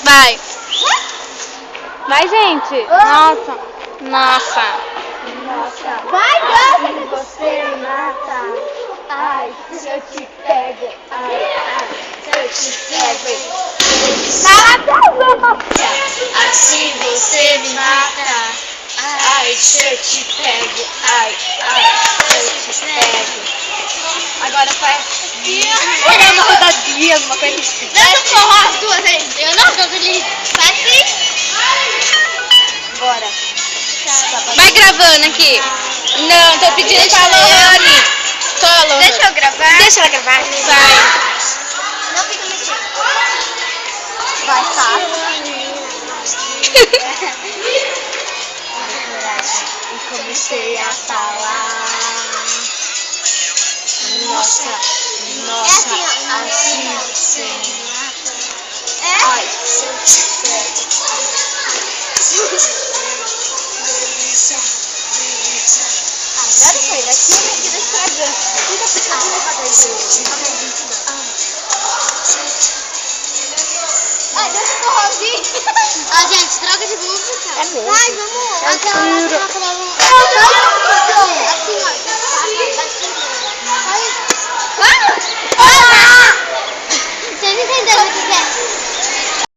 Vai. Vai, gente. Nossa. Nossa. Vai, dança que você me mata. Ai, se eu te pego. Ai, se eu te pego. Assim você me mata. Ai, se eu te pego. Ai, se eu te pego. Agora faz. Olha uma rodadinha, uma coisa assim. Dança forró as duas vezes. Eu não danço de. Faz assim. Bora. Vai gravando aqui. Não, tô pedindo pra Lohane. Tô, Lohane. Deixa eu gravar. Deixa ela gravar. Vai. Não fica mexendo. Vai, fácil. E comecei a falar. Nossa, assim você me mata. Ai, se eu te pego. Agora foi daqui a aqui do Instagram. Fica ai, deixa o forrozinho. Ah, gente, troca de música. É mesmo. Vai, vamos. Aquela.